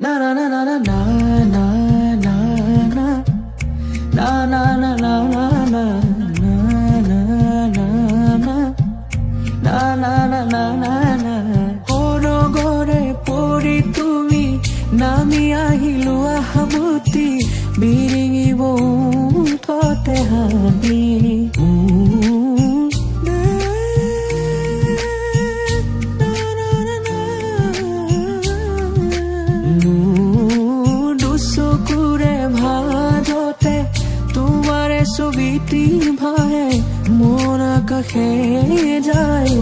Na na na na na na na na na na na na na na na নামি আহিলো আহাবতি বিৰিঙিব থতে হাবি দুচকুৰে ভাজতে তোমাৰে ছবিটি ভাহে মোৰ আকাশে যায়